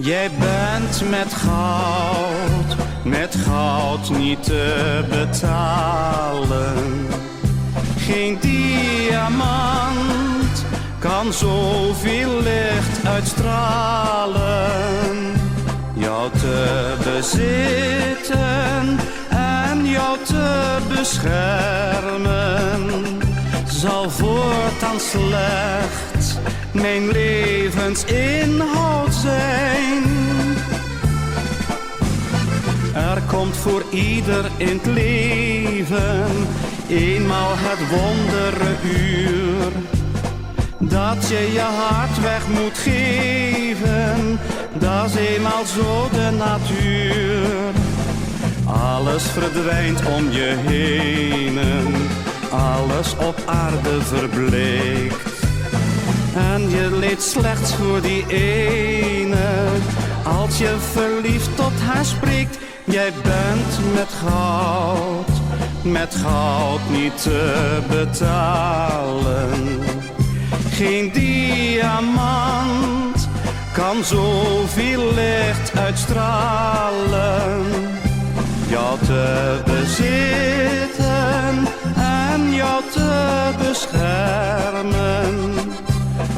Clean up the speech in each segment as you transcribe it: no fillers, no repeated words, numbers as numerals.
Jij bent met goud niet te betalen. Geen diamant kan zoveel licht uitstralen. Jou te bezitten en jou te beschermen zal voortaan slechts mijn levensinhoud zijn. Er komt voor ieder in het leven eenmaal het wondere uur dat je je hart weg moet geven. Dat is eenmaal zo de natuur. Alles verdwijnt om je heen, alles op aarde verbleekt. En je leed slechts voor die ene, als je verliefd tot haar spreekt. Jij bent met goud niet te betalen. Geen diamant kan zoveel licht uitstralen. Jou te bezitten en jou te beschermen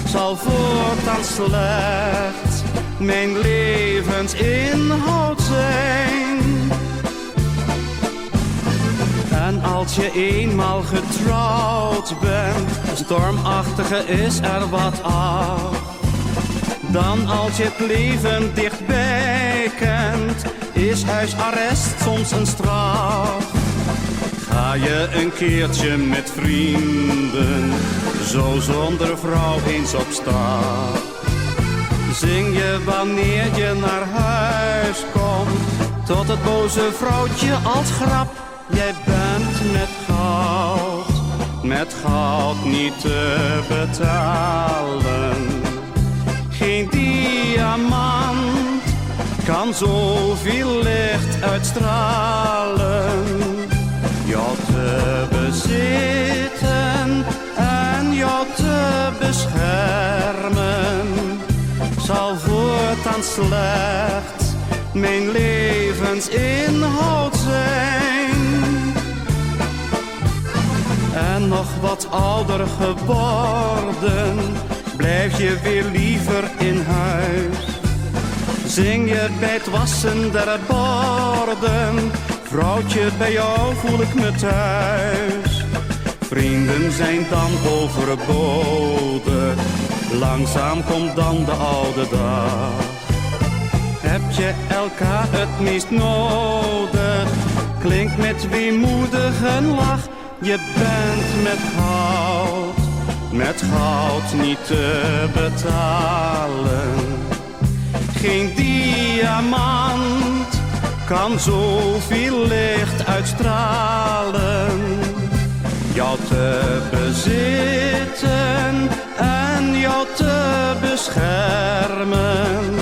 zal voortaan slechts mijn levensinhoud zijn. En als je eenmaal getrouwd bent, stormachtige is er wat af. Dan als je het leven dichtbij kent, is huisarrest soms een straf. Ga je een keertje met vrienden, zo zonder vrouw eens op stap. Zing je wanneer je naar huis komt, tot het boze vrouwtje als grap. Jij bent met goud niet te betalen. Geen diamant kan zoveel licht uitstralen. Jou te bezitten en jou te beschermen zal voortaan slechts mijn levensinhoud zijn. En nog wat ouder geworden, blijf je weer liever in huis. Zing je bij het wassen der borden, vrouwtje, bij jou voel ik me thuis. Vrienden zijn dan overbodig, langzaam komt dan de oude dag. Heb je elkaar het meest nodig, klinkt met weemoedige lach. Je bent met goud niet te betalen. Geen diamant kan zoveel licht uitstralen. Jou te bezitten en jou te beschermen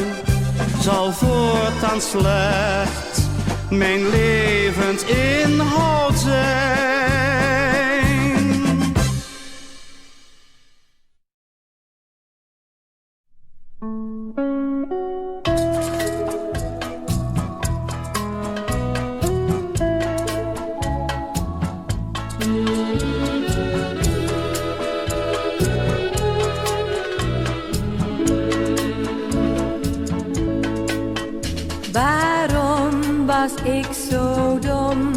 zal voortaan slechts mijn levensinhoud zijn. Waarom was ik zo dom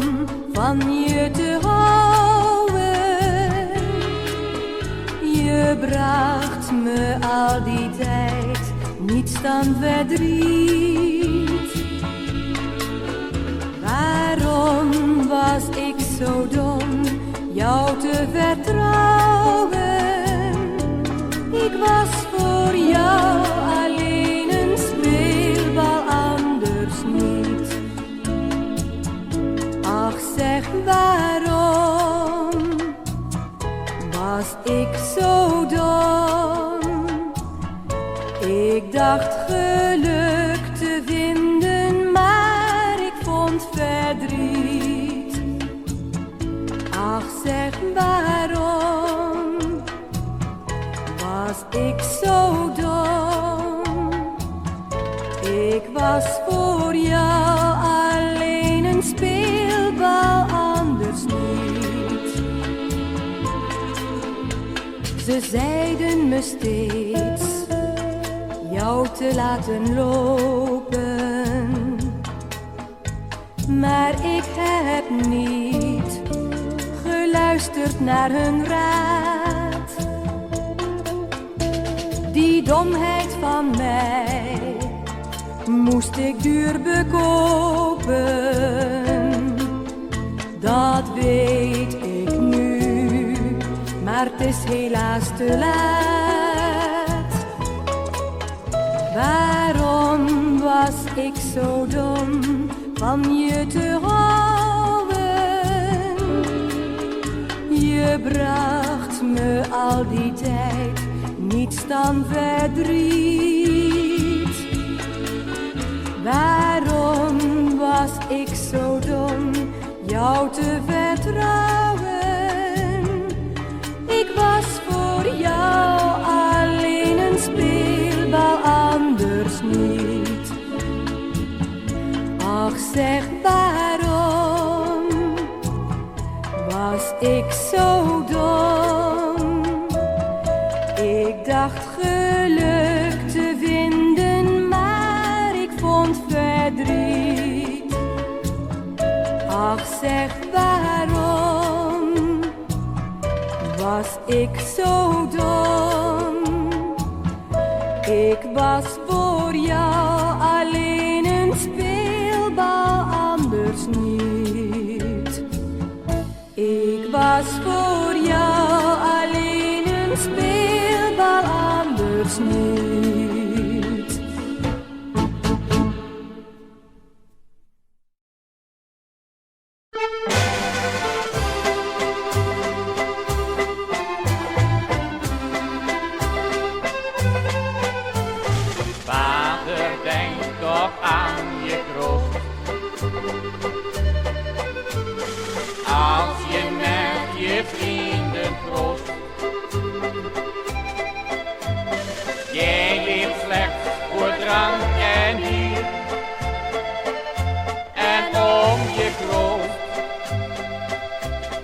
van je te houden? Je bracht me al die tijd niets dan verdriet. Waarom was ik zo dom jou te vertrouwen? Ik was voor jou alleen een speelbal, anders niet. Ach, zeg, waarom was ik zo dom? Ik dacht geluk te vinden, maar ik vond verdriet. Ach, zeg, waarom was ik zo dom? was voor jou alleen een speelbal, anders niet. Ze zeiden me steeds jou te laten lopen, maar ik heb niet geluisterd naar hun raad. Die domheid van mij moest ik duur bekopen. Dat weet ik nu, maar het is helaas te laat. Waarom was ik zo dom van je te houden? Je bracht me al die tijd niets dan verdriet. Waarom was ik zo dom jou te vertrouwen? Ik was voor jou alleen een speelbal, anders niet. Ach, zeg waarom was ik zo dom? Ik dacht geluk te vinden, maar ik vond verdriet. Ach, zeg waarom was ik zo dom? Ik was voor jou alleen een speelbal, anders niet. Ik was voor jou alleen een speelbal, anders niet. Vader, denk toch aan je kroost. Als je met je vrienden troost. Jij leeft slechts voor drank en bier. En om je kroost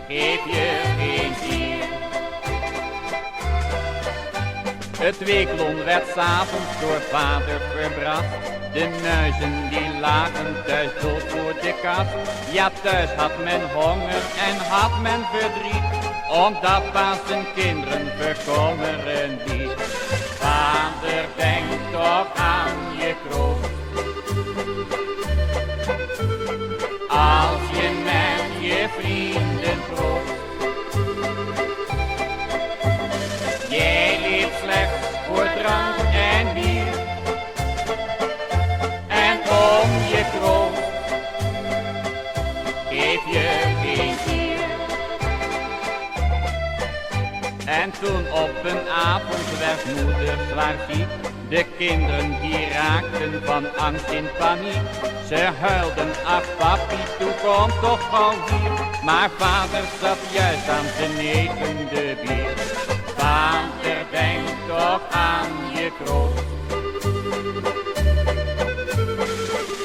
geef je geen zier. Het weekloon werd 's avonds door vader verbracht. De muizen die lagen thuis dood voor de kast. Ja, thuis had men honger en had men verdriet, omdat pa zijn kinderen verkommeren liet. Vader, denk toch aan je kroost. Als je met je vrienden troost. Jij leeft slechts voor drank en bier. En om je kroost geef je geen zier. En toen op een avond werd moeder zwaar ziek. De kinderen die raakten van angst in paniek. Ze huilden, ach papi, toe kom toch gauw hier. Maar vader zat juist aan zijn negende bier. Vader, denk toch aan je kroost.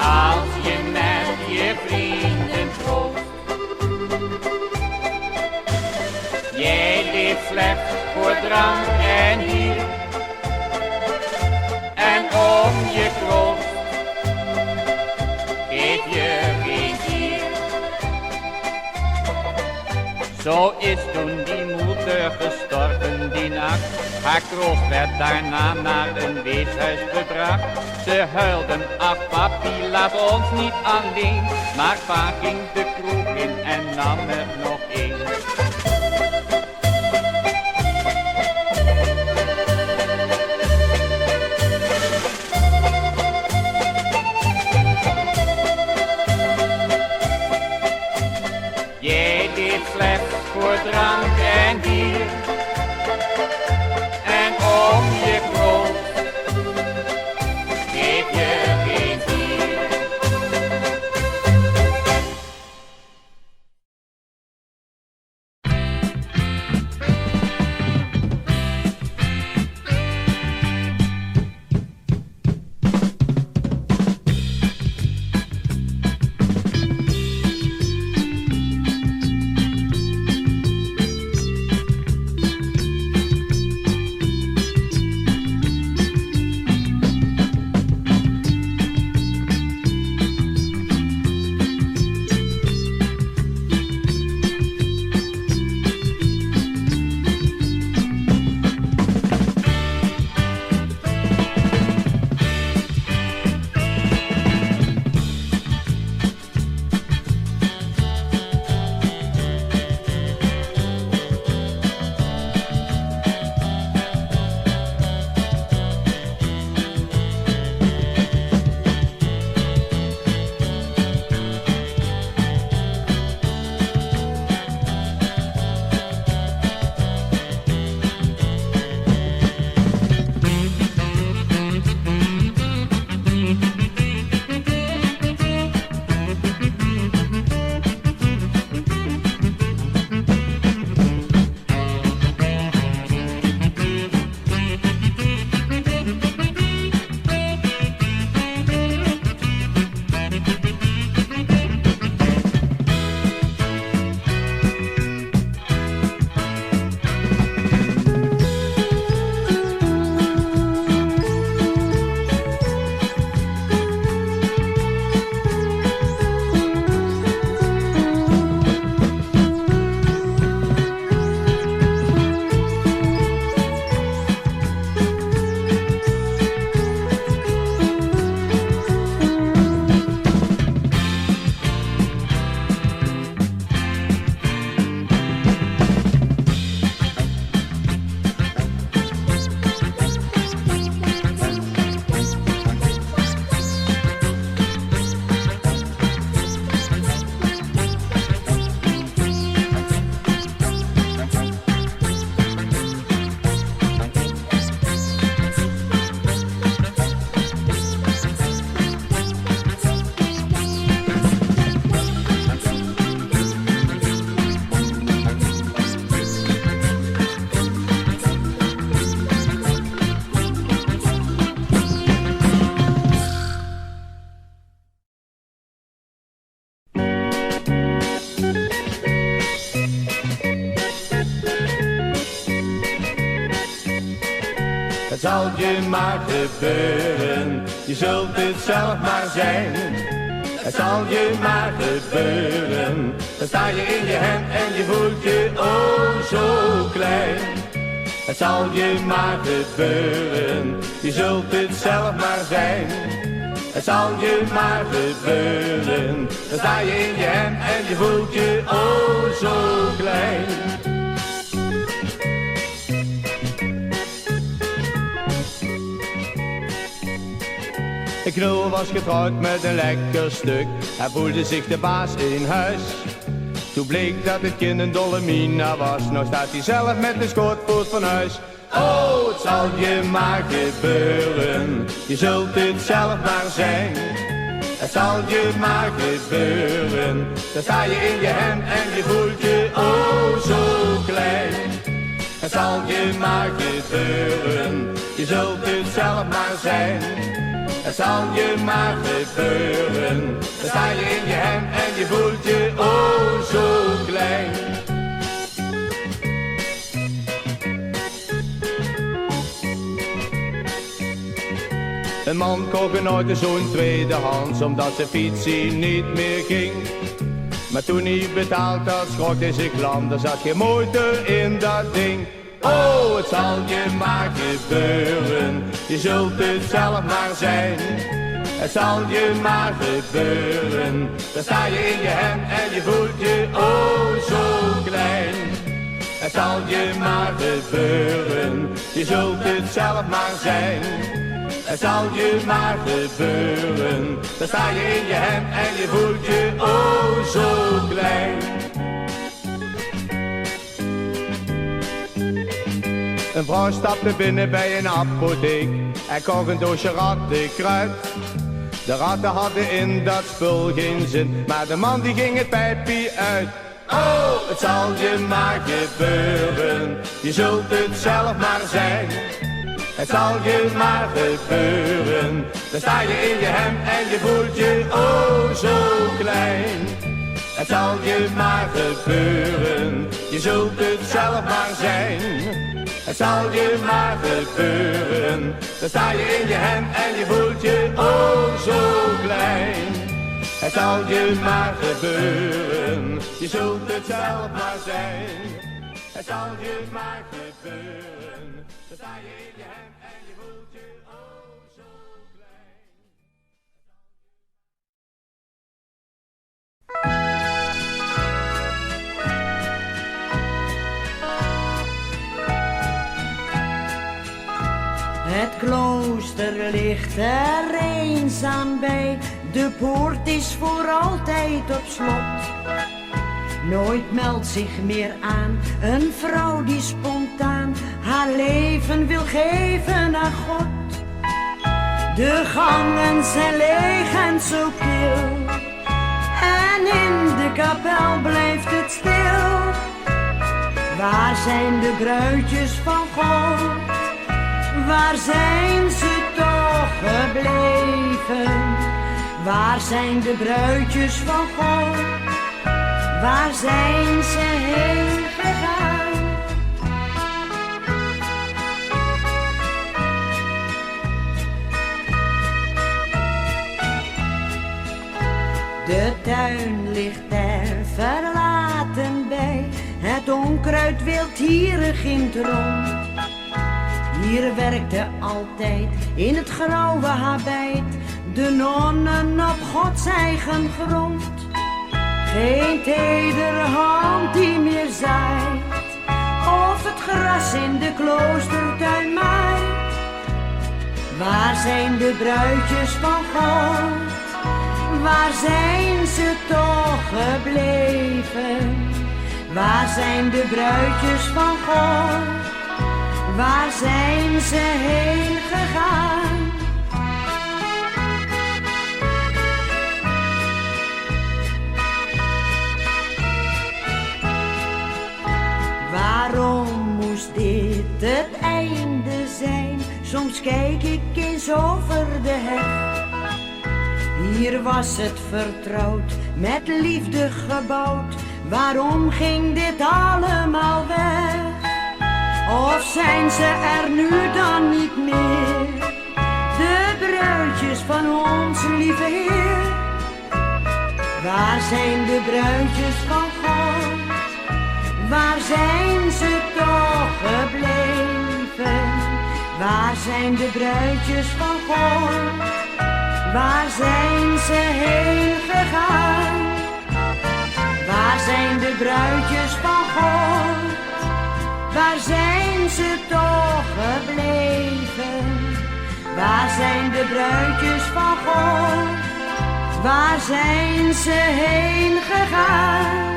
Als je met je vrienden troost. Jij leeft slechts voor drank en bier. En om je kroost geef je geen zier. Zo is toen die moeder gestorven die nacht. Haar kroost werd daarna naar een weeshuis gebracht. Ze huilden, ach papi, laat ons niet alleen. Maar pa ging de kroeg in en nam er nog één. Jij leeft slechts voor drank en bier. En om je kroost geef je geen zier. Het zal je maar gebeuren, je zult het zelf maar zijn. Het zal je maar gebeuren, dan sta je in je hemd en je voelt je oh zo klein. Het zal je maar gebeuren, je zult het zelf maar zijn. Het zal je maar gebeuren, dan sta je in je hemd en je voelt je oh zo klein. De knul was getrouwd met een lekker stuk, hij voelde zich de baas in huis. Toen bleek dat het kind een dolle mina was, nou staat hij zelf met de schootvoet van huis. Oh, het zal je maar gebeuren, je zult het zelf maar zijn. Het zal je maar gebeuren, dan sta je in je hemd en je voelt je oh zo klein. Het zal je maar gebeuren, je zult het zelf maar zijn. Het zal je maar gebeuren, dan sta je in je hemd en je voelt je oh zo klein. Een man kocht een auto zo'n tweedehands, omdat zijn fietsie niet meer ging. Maar toen hij betaald had, schrok hij zich lam, er zat geen motor in dat ding. Oh, het zal je maar gebeuren, je zult het zelf maar zijn. Het zal je maar gebeuren, dan sta je in je hemd en je voelt je oh zo klein. Het zal je maar gebeuren, je zult het zelf maar zijn. Het zal je maar gebeuren, dan sta je in je hemd en je voelt je oh zo klein. Een vrouw stapte binnen bij een apotheek en kocht een doosje rattenkruid. De ratten hadden in dat spul geen zin, maar de man die ging het pijpje uit. Oh, het zal je maar gebeuren, je zult het zelf maar zijn. Het zal je maar gebeuren, dan sta je in je hemd en je voelt je oh zo klein. Het zal je maar gebeuren, je zult het zelf maar zijn. Het zal je maar gebeuren, dan sta je in je hemd en je voelt je oh zo klein. Het zal je maar gebeuren, je zult het zelf maar zijn. Het zal je maar gebeuren, dan sta je in je hemd en je voelt je oh zo klein. Het klooster ligt er eenzaam bij, de poort is voor altijd op slot. Nooit meldt zich meer aan een vrouw die spontaan haar leven wil geven aan God. De gangen zijn leeg en zo kil, en in de kapel blijft het stil. Waar zijn de bruidjes van God? Waar zijn ze toch gebleven? Waar zijn de bruidjes van God? Waar zijn ze heen gegaan? De tuin ligt er verlaten bij, het onkruid wilddieren gingt rond. Hier werkte altijd in het grauwe habit de nonnen op Gods eigen grond. Geen tedere hand die meer zaait, of het gras in de kloostertuin maait. Waar zijn de bruidjes van God? Waar zijn ze toch gebleven? Waar zijn de bruidjes van God? Waar zijn ze heen gegaan? Waarom moest dit het einde zijn? Soms kijk ik eens over de heg. Hier was het vertrouwd, met liefde gebouwd. Waarom ging dit allemaal weg? Of zijn ze er nu dan niet meer? De bruidjes van onze lieve Heer. Waar zijn de bruidjes van God? Waar zijn ze toch gebleven? Waar zijn de bruidjes van God? Waar zijn ze heen gegaan? Waar zijn de bruidjes van God? Waar zijn ze toch gebleven? Waar zijn de bruidjes van God? Waar zijn ze heen gegaan?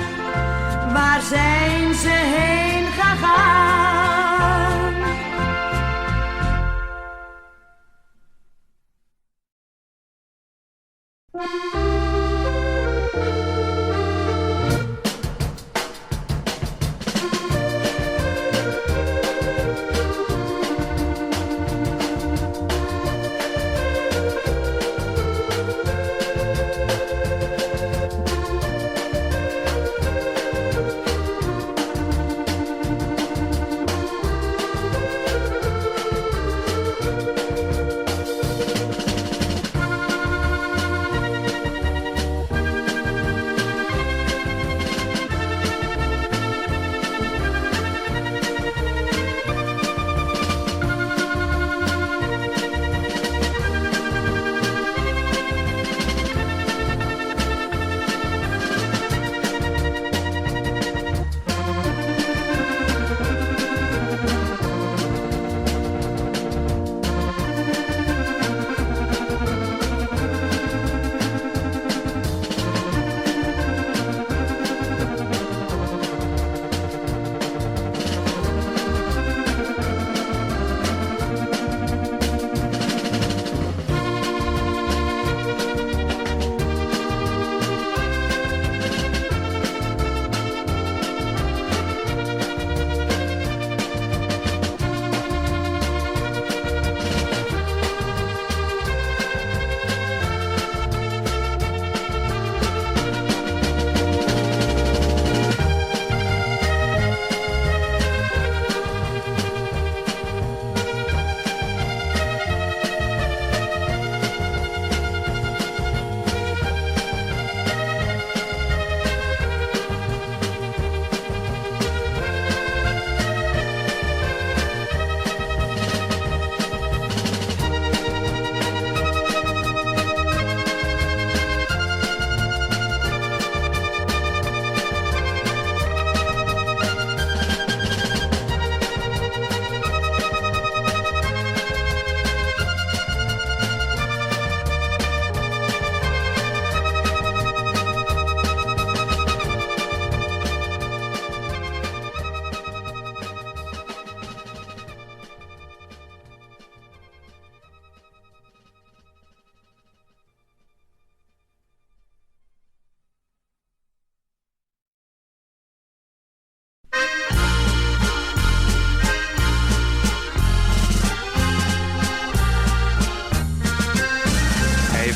Waar zijn ze heen gegaan?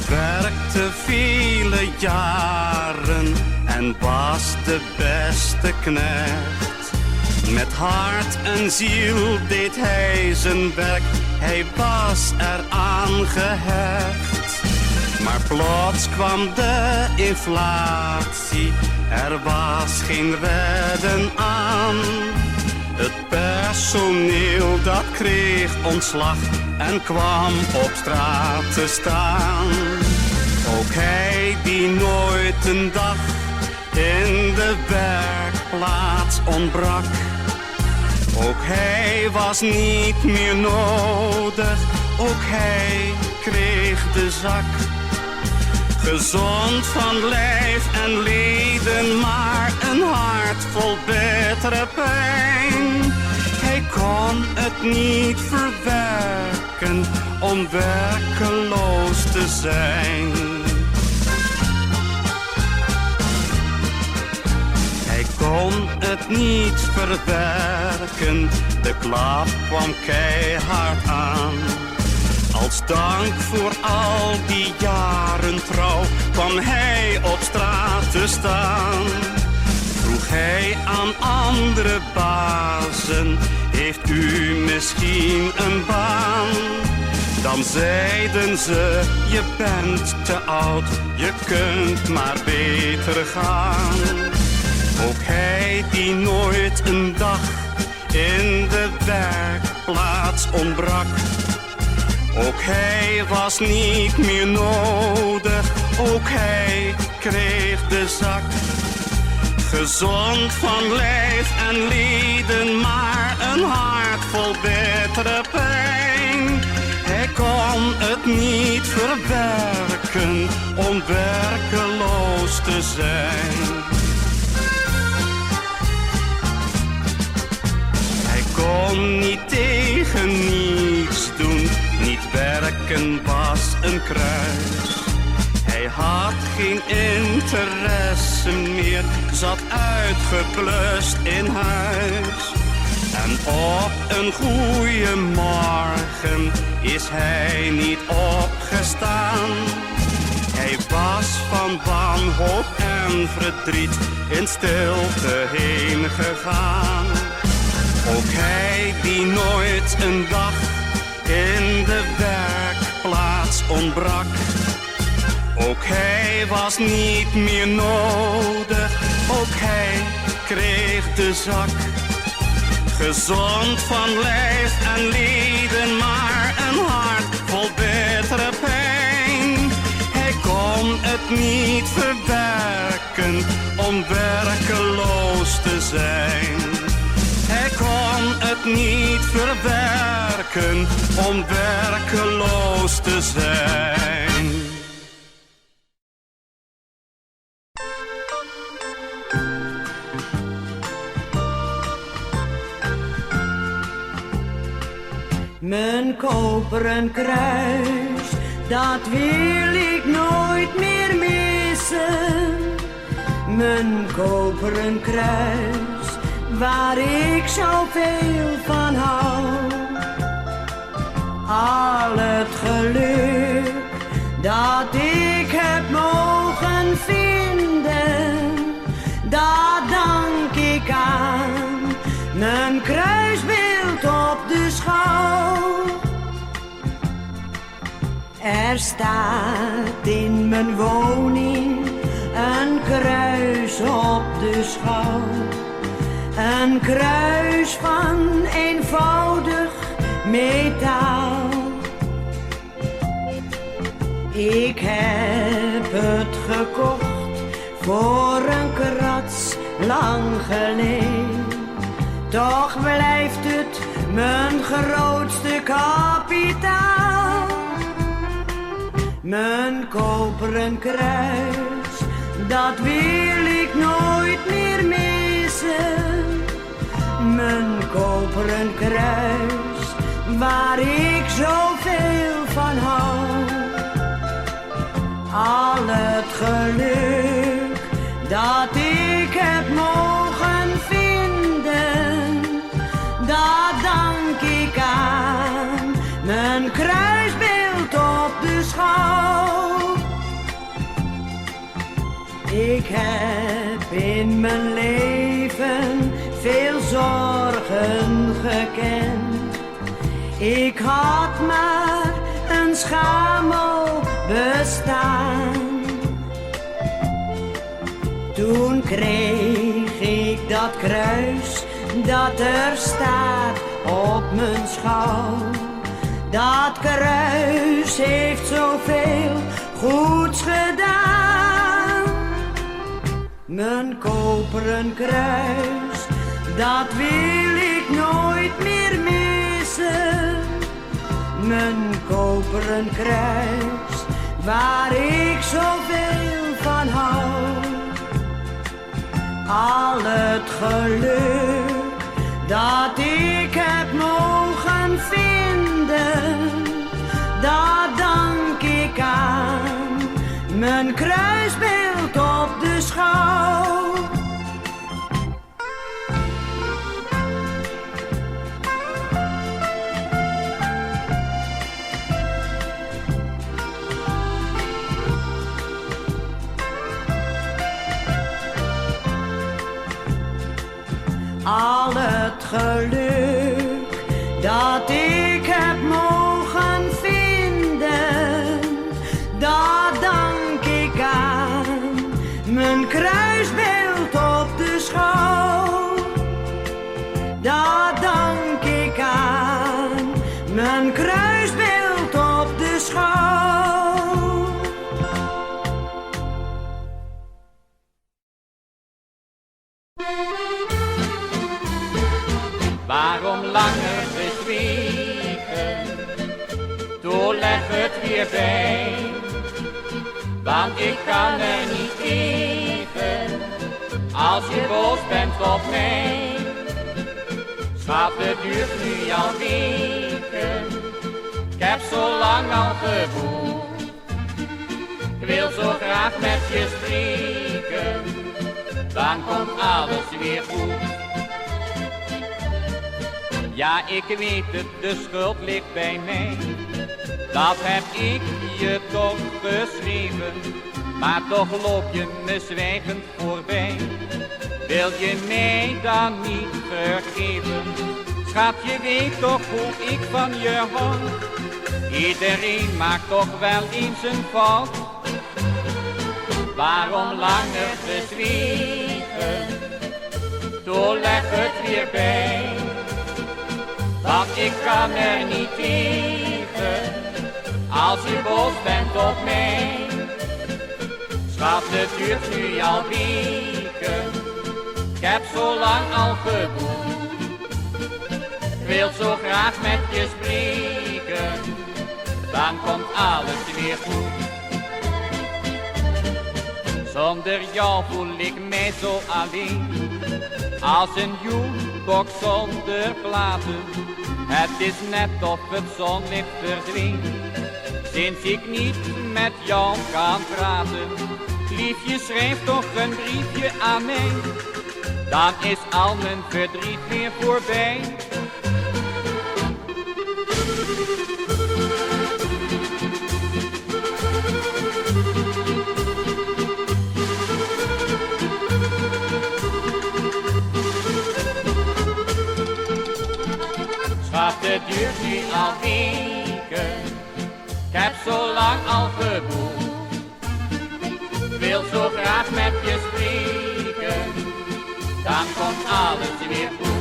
Werkte vele jaren en was de beste knecht. Met hart en ziel deed hij zijn werk, hij was eraan gehecht. Maar plots kwam de inflatie, er was geen redden aan. Het personeel dat kreeg ontslag en kwam op straat te staan. Ook hij die nooit een dag in de werkplaats ontbrak. Ook hij was niet meer nodig, ook hij kreeg de zak. Gezond van lijf en leden, maar een hart vol bittere pijn. Hij kon het niet verwerken om werkeloos te zijn. Hij kon het niet verwerken, de klap kwam keihard aan. Als dank voor al die jaren trouw kwam hij op straat te staan. Vroeg hij aan andere bazen, heeft u misschien een baan? Dan zeiden ze, je bent te oud, je kunt maar beter gaan. Ook hij die nooit een dag in de werkplaats ontbrak. Ook hij was niet meer nodig, ook hij kreeg de zak. Gezond van lijf en leden, maar een hart vol bittere pijn. Hij kon het niet verwerken om werkeloos te zijn. Hij kon niet tegen niets doen, niet werken was een kruis. Hij had geen interesse meer, zat uitgeblust in huis. En op een goeie morgen is hij niet opgestaan. Hij was van wanhoop en verdriet in stilte heen gegaan. Ook hij die nooit een dag in de werkplaats ontbrak. Ook hij was niet meer nodig, ook hij kreeg de zak. Gezond van lijf en leden, maar een hart vol bittere pijn. Hij kon het niet verwerken om werkeloos te zijn. Hij kon het niet verwerken om werkeloos te zijn. Mijn koperen kruis, dat wil ik nooit meer missen. Mijn koperen kruis, waar ik zoveel van hou. Al het geluk dat ik heb mogen vinden, dat dank ik aan mijn kruisbeeld op de schouw. Er staat in mijn woning een kruis op de schouw. Een kruis van eenvoudig metaal. Ik heb het gekocht voor een krats lang geleden. Toch blijft het mijn grootste kapitaal. Mijn koperen kruis, dat wil ik nooit meer missen. Mijn koperen kruis, waar ik zoveel van hou. Al het geluk dat ik heb mogen vinden, dat dank ik aan mijn kruisbeeld op de schouw. Ik heb in mijn leven veel zorgen gekend. Ik had maar een schamel bestaan. Toen kreeg ik dat kruis dat er staat op mijn schouw. Dat kruis heeft zoveel goeds gedaan. Mijn koperen kruis, dat wil ik nooit meer missen. Mijn koperen kruis, waar ik zoveel van hou. Al het geluk dat ik heb mogen vinden, dat dank ik aan mijn kruisbeeld op de schouw. Al het geluk dat ik heb mogen vinden, dat dank ik aan mijn kruisbeeld op de schouw. Dat dank ik aan mijn kruisbeeld op de schouw. Waarom langer bezweken? Toe leg het weer bij, want ik kan er niet tegen als je boos bent op mij. Schat, het duurt nu al weken, ik heb zo lang al geboerd. Ik wil zo graag met je spreken, dan komt alles weer goed. Ja, ik weet het, de schuld ligt bij mij. Dat heb ik je toch geschreven, maar toch loop je me zwijgend voorbij. Wil je mij dan niet vergeven? Schat, je weet toch hoe ik van je hou. Iedereen maakt toch wel eens een fout. Waarom langer bezweken? Toe leg het weer bij, want ik kan er niet tegen als je boos bent op mij. Schat, het duurt nu al weken, ik heb zo lang al geboerd. Ik wil zo graag met je spreken, dan komt alles weer goed. Zonder jou voel ik mij zo alleen, als een jukebox zonder platen. Het is net of het zonlicht verdween, sinds ik niet met jou kan praten. Liefje, schrijf toch een briefje aan mij, dan is al mijn verdriet weer voorbij. Schat, het duurt nu al weken, ik heb zo lang al geboerd. Ik wil zo graag met je spreken, dan komt alles weer goed.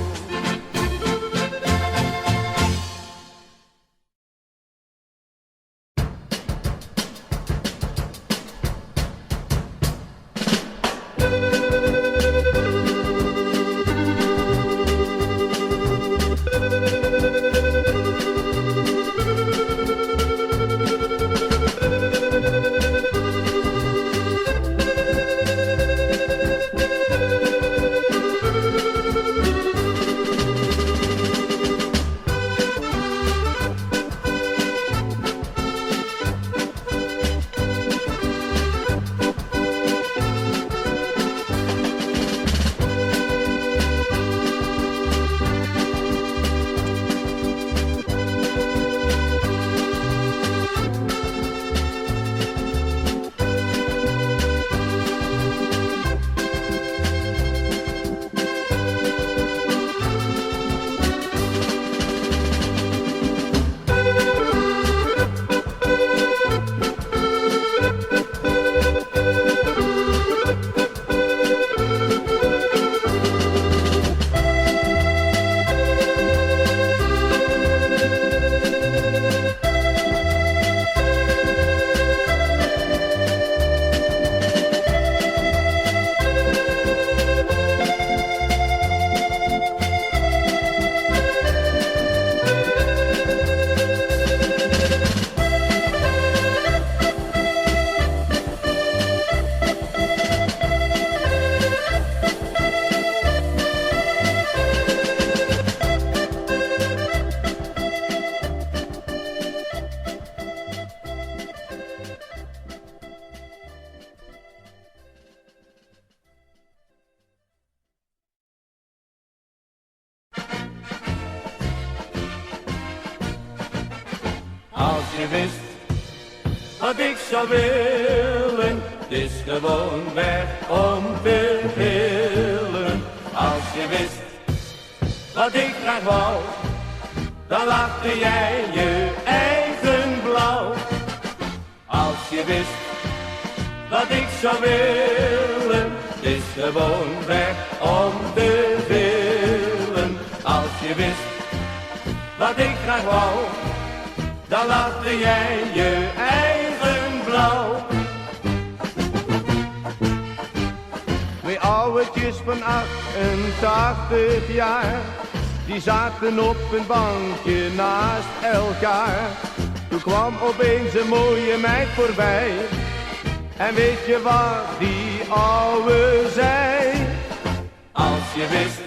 je wist wat ik zou willen, het is gewoon weg om te willen. Als je wist wat ik graag wou, dan lachte jij je eigen blauw. Als je wist wat ik zou willen, het is gewoon weg om te willen. Als je wist wat ik graag wou, dan lachte jij je eigen blauw. Twee ouwetjes van 88 jaar, die zaten op een bankje naast elkaar. Toen kwam opeens een mooie meid voorbij, en weet je wat die ouwe zei? Als je wist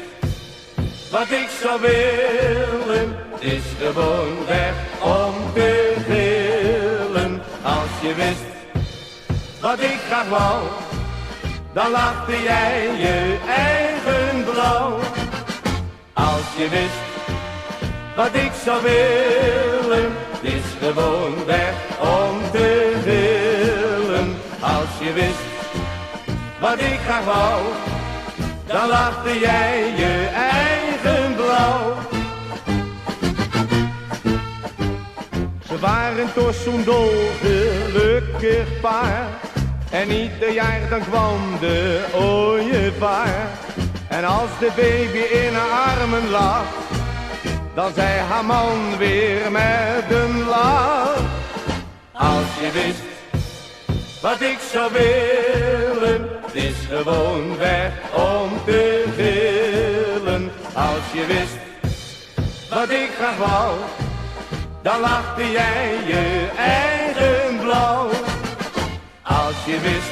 wat ik zou willen, het is gewoon weg om te gillen. Als je wist wat ik graag wou, dan lachte jij je eigen blauw. Als je wist wat ik zou willen, het is gewoon weg om te gillen. Als je wist wat ik graag wou, dan lachte jij je eigen blauw. Ze waren toch zo'n dolgelukkig paar, en ieder jaar dan kwam de ooievaar. En als de baby in haar armen lag, dan zei haar man weer met een lach. Als je wist wat ik zou willen, het is gewoon weg om te gillen. Als je wist wat ik graag wou, dan lachte jij je eigen blauw. Als je wist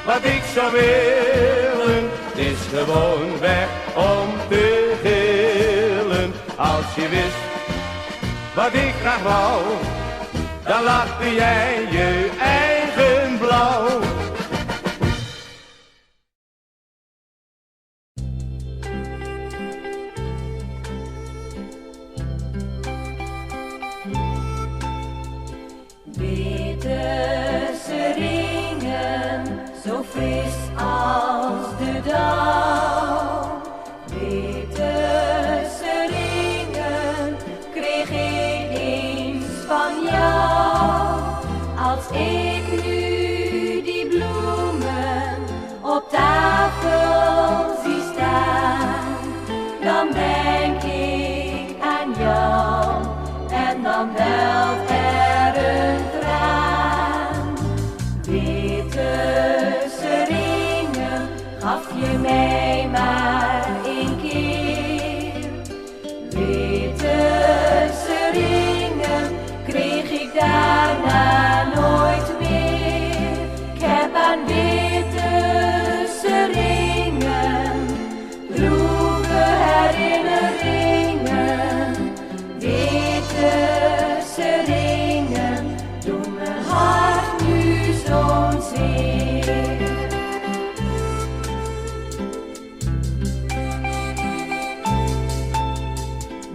wat ik zou willen, het is gewoon weg om te gillen. Als je wist wat ik graag wou, dan lachte jij je eigen blauw. Witte seringen, zo fris als de dauw. Witte seringen kreeg ik eens van jou. Als ik nu die bloemen op tafel zie staan, dan denk ik aan jou en dan welt er een traan. Witte seringen gaf je mij maar één keer. Witte seringen kreeg ik daarna nooit meer. Ik heb aan witte seringen droeve herinneringen. Witte seringen doen mijn hart nu zo'n zeer.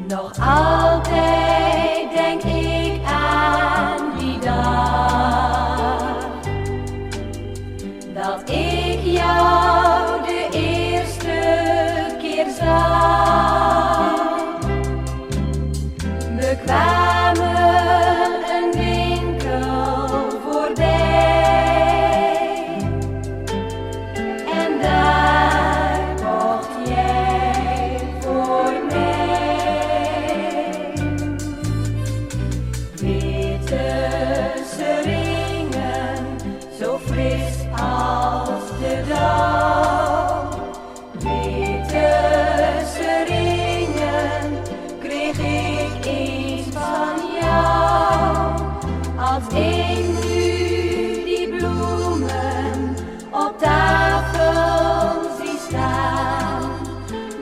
Nog altijd denk ik aan die dag dat ik jou de eerste keer zag. We kwamen een winkel voorbij en daar kocht jij voor mij. Witte seringen, zo fris als de dauw. Witte seringen kreeg ik eens van jou. Als ik nu die bloemen op tafel zie staan,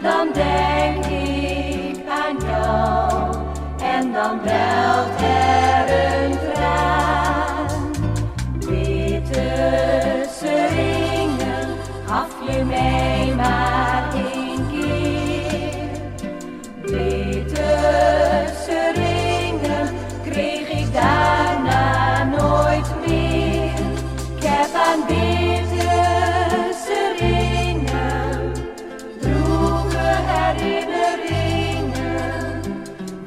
dan denk ik aan jou en dan welt er een traan. Witte seringen gaf je mij maar één keer. Witte seringen kreeg ik daarna nooit meer. Ik heb aan witte seringen droeve herinneringen.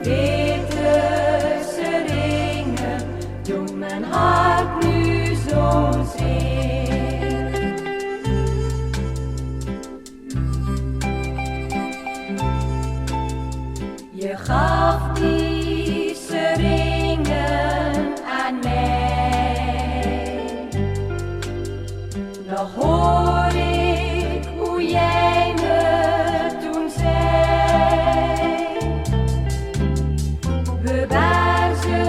Witte seringen doen mijn hart nu zozeer. Je gaf die seringen aan mij. Nog hoor ik hoe jij me toen zei. Bewaar ze,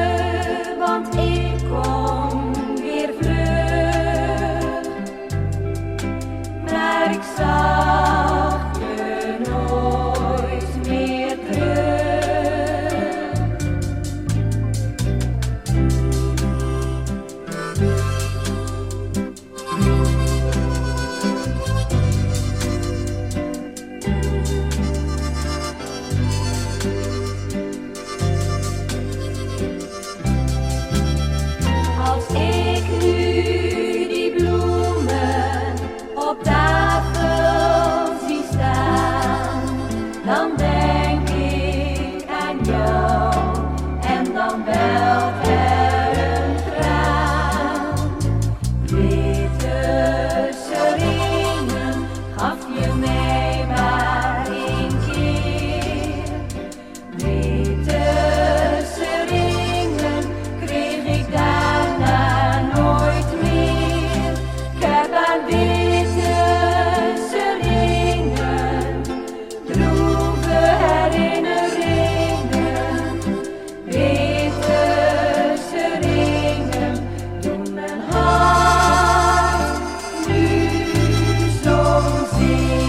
want ik kom weer vlug. Maar ik zag je nooit meer terug. Als ik nu die bloemen op tafel zie staan, dan denk ik aan jou en dan welt er een traan. Witte seringen gaf je mij maar één keer. Witte seringen kreeg ik daarna nooit meer. Ik heb aan witte seringen droeve herinneringen. Witte seringen doen mijn hart nu zozeer.